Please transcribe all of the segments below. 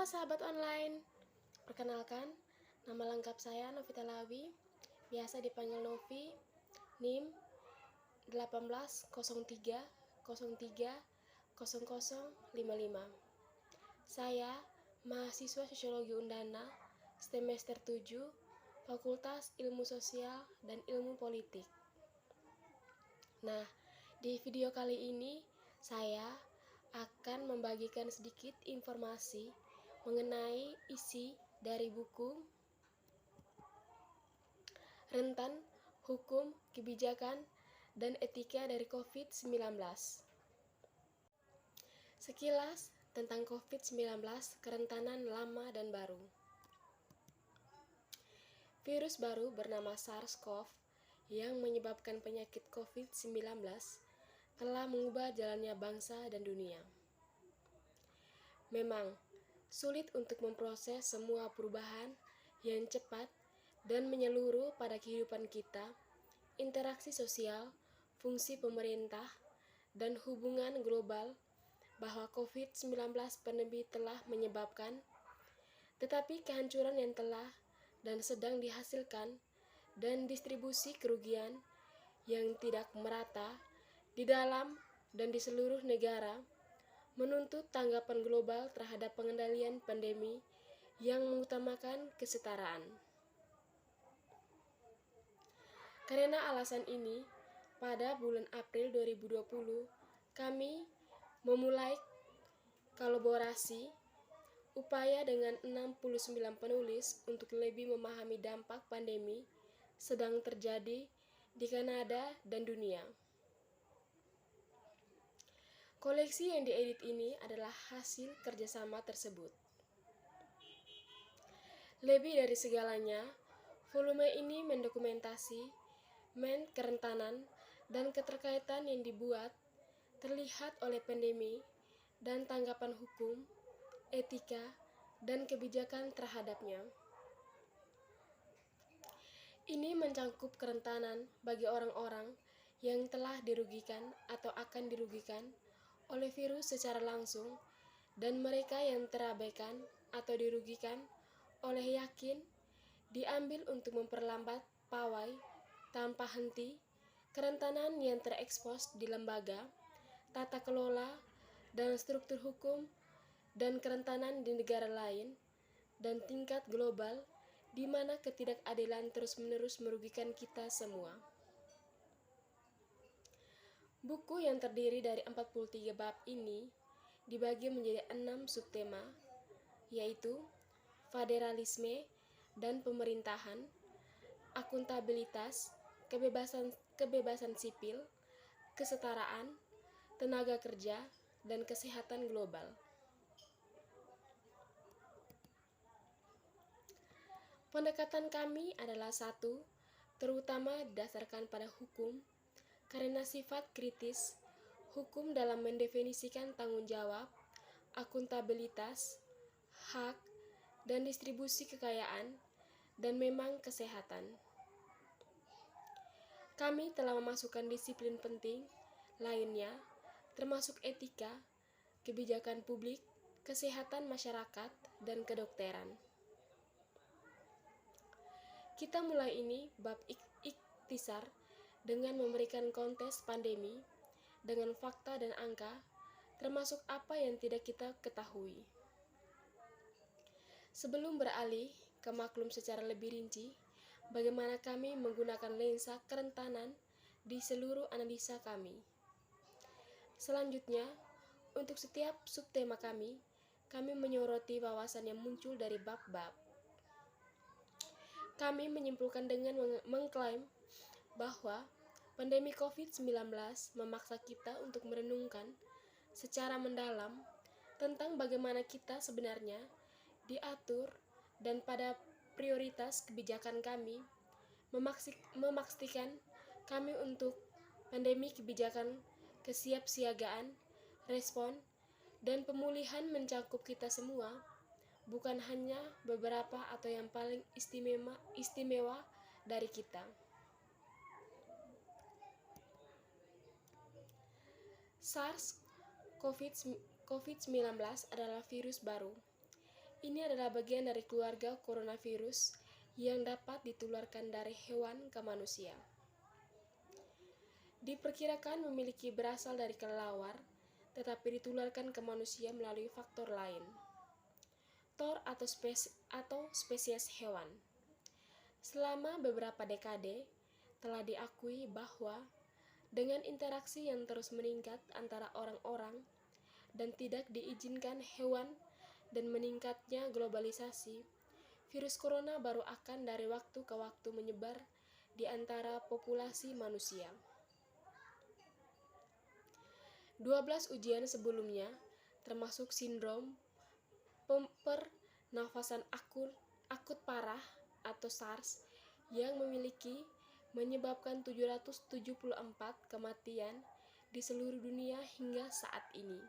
Halo sahabat online, perkenalkan, nama lengkap saya Novita Lawi, biasa dipanggil Novi, NIM 1803030055. Saya mahasiswa Sosiologi Undana, semester 7, Fakultas Ilmu Sosial dan Ilmu Politik. Nah, di video kali ini saya akan membagikan sedikit informasi mengenai isi dari buku Rentan Hukum, Kebijakan, dan Etika dari COVID-19. Sekilas tentang COVID-19, kerentanan lama dan baru. Virus baru bernama SARS-CoV yang menyebabkan penyakit COVID-19 telah mengubah jalannya bangsa dan dunia. Memang sulit untuk memproses semua perubahan yang cepat dan menyeluruh pada kehidupan kita, interaksi sosial, fungsi pemerintah, dan hubungan global bahwa COVID-19 pandemi telah menyebabkan, tetapi kehancuran yang telah dan sedang dihasilkan dan distribusi kerugian yang tidak merata di dalam dan di seluruh negara menuntut tanggapan global terhadap pengendalian pandemi yang mengutamakan kesetaraan. Karena alasan ini, pada bulan April 2020, kami memulai kolaborasi upaya dengan 69 penulis untuk lebih memahami dampak pandemi sedang terjadi di Kanada dan dunia. Koleksi yang diedit ini adalah hasil kerjasama tersebut. Lebih dari segalanya, volume ini mendokumentasi kerentanan dan keterkaitan yang dibuat terlihat oleh pandemi dan tanggapan hukum, etika, dan kebijakan terhadapnya. Ini mencangkup kerentanan bagi orang-orang yang telah dirugikan atau akan dirugikan oleh virus secara langsung dan mereka yang terabaikan atau dirugikan oleh yakin diambil untuk memperlambat pawai tanpa henti kerentanan yang terekspos di lembaga, tata kelola, dan struktur hukum dan kerentanan di negara lain dan tingkat global di mana ketidakadilan terus-menerus merugikan kita semua. Buku yang terdiri dari 43 bab ini dibagi menjadi 6 subtema, yaitu federalisme dan pemerintahan, akuntabilitas, kebebasan sipil, kesetaraan, tenaga kerja, dan kesehatan global. Pendekatan kami adalah satu, terutama didasarkan pada hukum, karena sifat kritis hukum dalam mendefinisikan tanggung jawab, akuntabilitas, hak, dan distribusi kekayaan, dan memang kesehatan. Kami telah memasukkan disiplin penting lainnya, termasuk etika, kebijakan publik, kesehatan masyarakat, dan kedokteran. Kita mulai ini bab ikhtisar dengan memberikan konteks pandemi dengan fakta dan angka, termasuk apa yang tidak kita ketahui. Sebelum beralih ke maklum secara lebih rinci, bagaimana kami menggunakan lensa kerentanan di seluruh analisa kami. Selanjutnya, untuk setiap subtema kami menyoroti wawasan yang muncul dari bab-bab. Kami menyimpulkan dengan mengklaim bahwa pandemi COVID-19 memaksa kita untuk merenungkan secara mendalam tentang bagaimana kita sebenarnya diatur dan pada prioritas kebijakan kami memastikan kami untuk pandemi kebijakan kesiapsiagaan, respon, dan pemulihan mencakup kita semua, bukan hanya beberapa atau yang paling istimewa dari kita. SARS-CoV-19 adalah virus baru Ini adalah bagian dari keluarga coronavirus yang dapat ditularkan dari hewan ke manusia. Diperkirakan memiliki berasal dari kelelawar, tetapi ditularkan ke manusia melalui faktor lain, atau spesies hewan. Selama beberapa dekade, telah diakui bahwa dengan interaksi yang terus meningkat antara orang-orang dan tidak diizinkan hewan dan meningkatnya globalisasi, virus corona baru akan dari waktu ke waktu menyebar di antara populasi manusia. 12 ujian sebelumnya, termasuk sindrom pernafasan akut parah atau SARS yang menyebabkan 774 kematian di seluruh dunia hingga saat ini.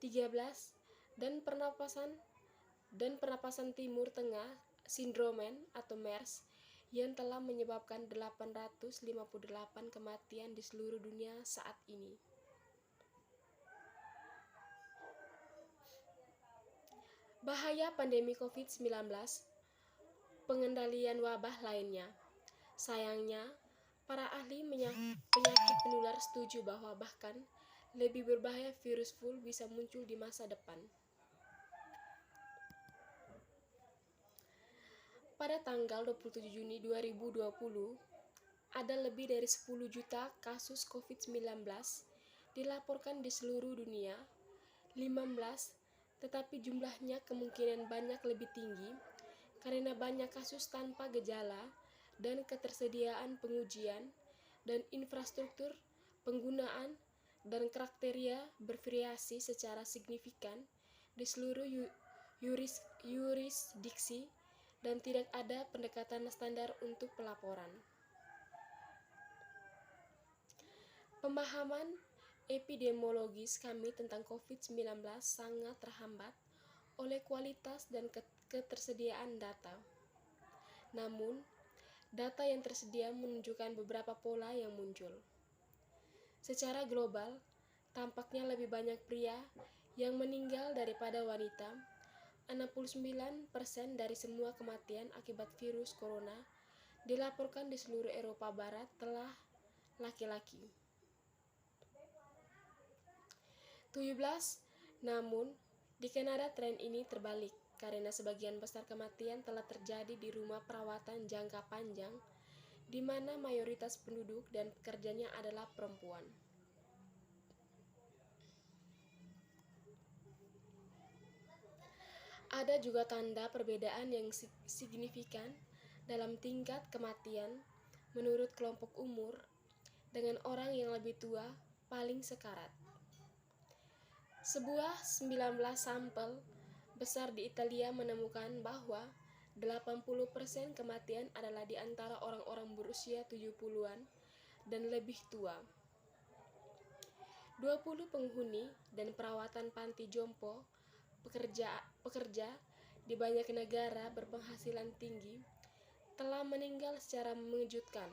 13 dan pernapasan timur tengah sindromen atau MERS yang telah menyebabkan 858 kematian di seluruh dunia saat ini. Bahaya pandemi COVID-19, pengendalian wabah lainnya. Sayangnya, para ahli penyakit penular setuju bahwa bahkan lebih berbahaya virus flu bisa muncul di masa depan. Pada tanggal 27 Juni 2020, ada lebih dari 10 juta kasus COVID-19 dilaporkan di seluruh dunia. 15 tetapi jumlahnya kemungkinan banyak lebih tinggi karena banyak kasus tanpa gejala dan ketersediaan pengujian dan infrastruktur penggunaan dan kriteria bervariasi secara signifikan di seluruh yurisdiksi dan tidak ada pendekatan standar untuk pelaporan. Pemahaman epidemiologis kami tentang COVID-19 sangat terhambat oleh kualitas dan ketersediaan data. Namun, data yang tersedia menunjukkan beberapa pola yang muncul. Secara global, tampaknya lebih banyak pria yang meninggal daripada wanita. 69% dari semua kematian akibat virus corona dilaporkan di seluruh Eropa Barat telah laki-laki. 17. Namun, di Kanada tren ini terbalik karena sebagian besar kematian telah terjadi di rumah perawatan jangka panjang di mana mayoritas penduduk dan pekerjanya adalah perempuan. Ada juga tanda perbedaan yang signifikan dalam tingkat kematian menurut kelompok umur, dengan orang yang lebih tua paling sekarat. Sebuah 19 sampel besar di Italia menemukan bahwa 80% kematian adalah di antara orang-orang berusia 70-an dan lebih tua. 20 penghuni dan perawatan panti jompo pekerja di banyak negara berpenghasilan tinggi telah meninggal secara mengejutkan.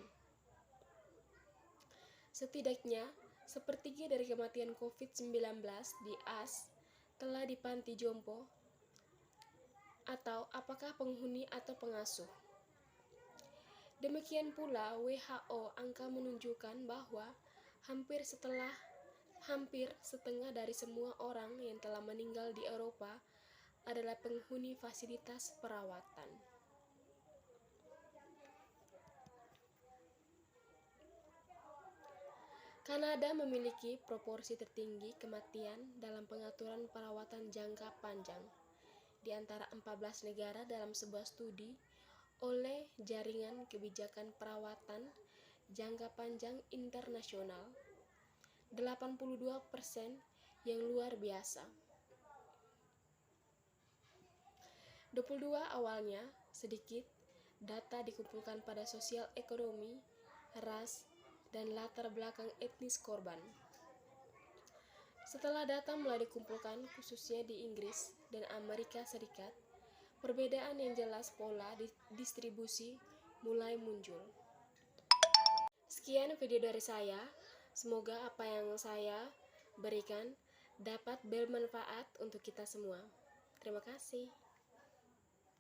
Setidaknya sepertiga dari kematian COVID-19 di AS telah di panti jompo atau apakah penghuni atau pengasuh. Demikian pula WHO angka menunjukkan bahwa hampir setengah dari semua orang yang telah meninggal di Eropa adalah penghuni fasilitas perawatan. Kanada memiliki proporsi tertinggi kematian dalam pengaturan perawatan jangka panjang di antara 14 negara dalam sebuah studi oleh Jaringan Kebijakan Perawatan Jangka Panjang Internasional. 82% yang luar biasa. 22 awalnya sedikit data dikumpulkan pada sosial ekonomi, ras, dan latar belakang etnis korban. Setelah data mulai dikumpulkan khususnya di Inggris dan Amerika Serikat, perbedaan yang jelas pola distribusi mulai muncul. Sekian video dari saya, semoga apa yang saya berikan dapat bermanfaat untuk kita semua. Terima kasih.